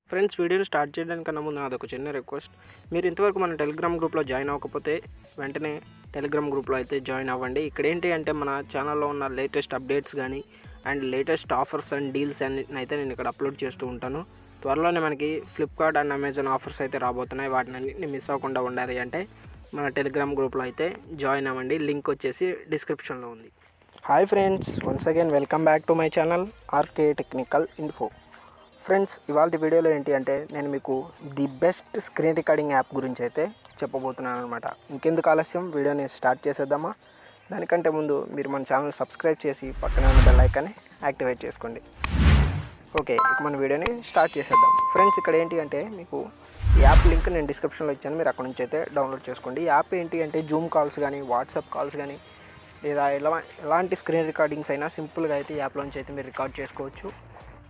Friends, వీడియోని start చేయడానికన్నా ముందు నాదొక చిన్న రిక్వెస్ట్. మీరు ఇంతవరకు మన టెలిగ్రామ్ గ్రూప్లో జాయిన్ అవ్వకపోతే వెంటనే టెలిగ్రామ్ గ్రూప్లో అయితే జాయిన్ అవ్వండి. ఇక్కడ ఏంటి అంటే మన ఛానల్లో ఉన్న లేటెస్ట్ అప్డేట్స్ కానీ and latest offers and deals అన్నిటిని అయితే నేను ఇక్కడ అప్లోడ్ చేస్తూ ఉంటాను. త్వరలోనే మనకి ఫ్లిప్కార్ట్ అండ్ అమెజాన్ ఆఫర్స్ అయితే రాబోతున్నాయి. వాటిని అన్నింటినీ మిస్ అవ్వకుండా ఉండాలి అంటే మన టెలిగ్రామ్ గ్రూప్లో అయితే జాయిన్ అవ్వండి. లింక్ వచ్చేసి డిస్క్రిప్షన్లో ఉంది. Hi friends, once again welcome back to my channel 𝗟𝗜𝗡్నికల్ ఫ్రెండ్స్, ఇవాళ వీడియోలో ఏంటి అంటే నేను మీకు the best screen recording app గురించి అయితే చెప్పబోతున్నాను అనమాట. ఇంకెందుకు ఆలస్యం, వీడియోని స్టార్ట్ చేసేద్దామా? దానికంటే ముందు మీరు మన ఛానల్ సబ్స్క్రైబ్ చేసి పక్కన ఉన్న బెల్ ఐకాన్ని యాక్టివేట్ చేసుకోండి. ఓకే, ఇక మన వీడియోని స్టార్ట్ చేసేద్దాం. ఫ్రెండ్స్, ఇక్కడ ఏంటి అంటే మీకు ఈ యాప్ లింక్ నేను డిస్క్రిప్షన్లో ఇచ్చాను, మీరు అక్కడ నుంచి అయితే డౌన్లోడ్ చేసుకోండి. ఈ యాప్ ఏంటి అంటే జూమ్ కాల్స్ కానీ వాట్సాప్ కాల్స్ కానీ లేదా ఎలాంటి స్క్రీన్ రికార్డింగ్స్ అయినా సింపుల్గా అయితే ఈ యాప్లోంచి అయితే మీరు రికార్డ్ చేసుకోవచ్చు.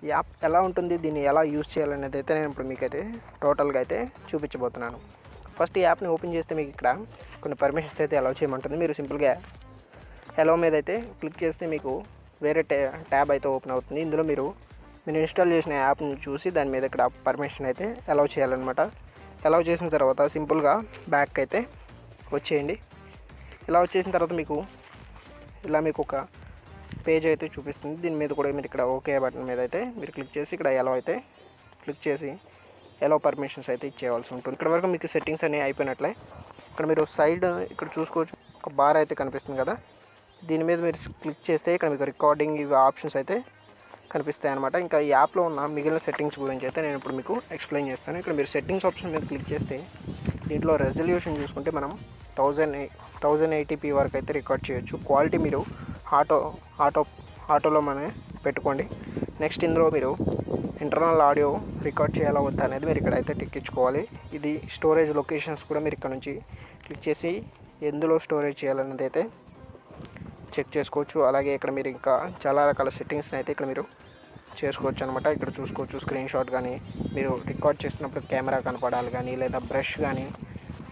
ఈ యాప్ ఎలా ఉంటుంది, దీన్ని ఎలా యూజ్ చేయాలనేది అయితే నేను ఇప్పుడు మీకైతే టోటల్గా అయితే చూపించబోతున్నాను. ఫస్ట్ ఈ యాప్ని ఓపెన్ చేస్తే మీకు ఇక్కడ కొన్ని పర్మిషన్స్ అయితే అలౌ చేయమంటుంది. మీరు సింపుల్గా హలో మీద అయితే క్లిక్ చేస్తే మీకు వేరే ట్యాబ్ అయితే ఓపెన్ అవుతుంది. ఇందులో మీరు ఇన్స్టాల్ చేసిన యాప్ని చూసి దాని మీద ఇక్కడ పర్మిషన్ అయితే అలౌ చేయాలన్నమాట. అలౌ చేసిన తర్వాత సింపుల్గా బ్యాక్ అయితే వచ్చేయండి. ఇలా వచ్చేసిన తర్వాత మీకు ఒక పేజ్ అయితే చూపిస్తుంది. దీని మీద కూడా మీరు ఇక్కడ ఓకే బటన్ మీద అయితే మీరు క్లిక్ చేసి ఇక్కడ ఎలా అయితే క్లిక్ చేసి ఎలా పర్మిషన్స్ అయితే ఇచ్చేయవలసి ఉంటుంది. ఇక్కడ వరకు మీకు సెట్టింగ్స్ అనేవి అయిపోయినట్లే. ఇక్కడ మీరు సైడ్ ఇక్కడ చూసుకోవచ్చు, ఒక బార్ అయితే కనిపిస్తుంది కదా, దీని మీద మీరు క్లిక్ చేస్తే ఇక్కడ మీకు రికార్డింగ్ ఇవి ఆప్షన్స్ అయితే కనిపిస్తాయి అనమాట. ఇంకా ఈ యాప్లో ఉన్న మిగిలిన సెట్టింగ్స్ గురించి అయితే నేను ఇప్పుడు మీకు ఎక్స్ప్లెయిన్ చేస్తాను. ఇక్కడ మీరు సెట్టింగ్స్ ఆప్షన్ మీద క్లిక్ చేస్తే దీంట్లో రెజల్యూషన్ చూసుకుంటే మనం 1080p వరకు అయితే రికార్డ్ చేయొచ్చు. క్వాలిటీ మీరు ఆటోలో మనం పెట్టుకోండి. నెక్స్ట్ ఇందులో మీరు ఇంటర్నల్ ఆడియో రికార్డ్ చేయాలా వద్దా అనేది మీరు ఇక్కడైతే టిక్ ఇచ్చుకోవాలి. ఇది స్టోరేజ్ లొకేషన్స్ కూడా మీరు ఇక్కడ నుంచి క్లిక్ చేసి ఎందులో స్టోరేజ్ చేయాలనేది అయితే చెక్ చేసుకోవచ్చు. అలాగే ఇక్కడ మీరు ఇంకా చాలా రకాల సెట్టింగ్స్ని అయితే ఇక్కడ మీరు చేసుకోవచ్చు అనమాట. ఇక్కడ చూసుకోవచ్చు స్క్రీన్ షాట్ కానీ, మీరు రికార్డ్ చేస్తున్నప్పుడు కెమెరా కనపడాలి కానీ, లేదా బ్రష్ కానీ,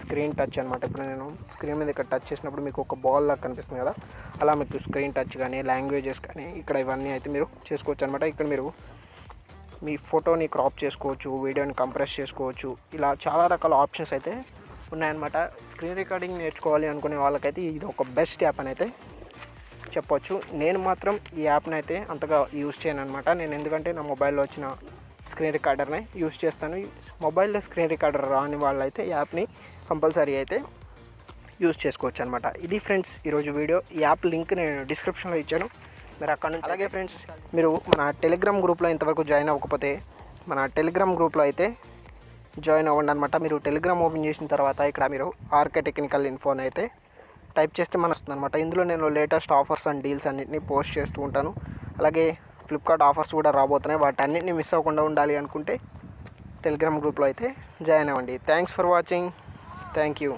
స్క్రీన్ టచ్ అనమాట. ఇప్పుడు నేను స్క్రీన్ మీద ఇక్కడ టచ్ చేసినప్పుడు మీకు ఒక బాల్ లాగా కనిపిస్తుంది కదా, అలా మీకు స్క్రీన్ టచ్ కానీ, లాంగ్వేజెస్ కానీ ఇక్కడ ఇవన్నీ అయితే మీరు చేసుకోవచ్చు అనమాట. ఇక్కడ మీరు మీ ఫోటోని క్రాప్ చేసుకోవచ్చు, వీడియోని కంప్రెస్ చేసుకోవచ్చు. ఇలా చాలా రకాల ఆప్షన్స్ అయితే ఉన్నాయన్నమాట. స్క్రీన్ రికార్డింగ్ నేర్చుకోవాలి అనుకునే వాళ్ళకైతే ఇది ఒక బెస్ట్ యాప్ అని అయితే చెప్పొచ్చు. నేను మాత్రం ఈ యాప్ని అయితే అంతగా యూజ్ చేయను అనమాట. నేను ఎందుకంటే నా మొబైల్లో వచ్చిన స్క్రీన్ రికార్డర్ని యూజ్ చేస్తాను. మొబైల్లో స్క్రీన్ రికార్డర్ రాని వాళ్ళైతే ఈ యాప్ని కంపల్సరీ అయితే యూజ్ చేసుకోవచ్చు అనమాట. ఇది ఫ్రెండ్స్ ఈరోజు వీడియో. ఈ యాప్ లింక్ నేను డిస్క్రిప్షన్లో ఇచ్చాను, మీరు అక్కడ నుంచి. అలాగే ఫ్రెండ్స్, మీరు మన టెలిగ్రామ్ గ్రూప్లో ఇంతవరకు జాయిన్ అవ్వకపోతే మన టెలిగ్రామ్ గ్రూప్లో అయితే జాయిన్ అవ్వండి అనమాట. మీరు టెలిగ్రామ్ ఓపెన్ చేసిన తర్వాత ఇక్కడ మీరు 𝗟𝗜𝗡్నికల్ అని అయితే టైప్ చేస్తే మన వస్తుంది అనమాట. ఇందులో నేను లేటెస్ట్ ఆఫర్స్ అండ్ డీల్స్ అన్నింటినీ పోస్ట్ చేస్తూ ఉంటాను. అలాగే ఫ్లిప్కార్ట్ ఆఫర్స్ కూడా రాబోతున్నాయి. వాటన్నిటిని మిస్ అవ్వకుండా ఉండాలి అనుకుంటే టెలిగ్రామ్ గ్రూప్లో అయితే జాయిన్ అవ్వండి. Thanks for watching. Thank you.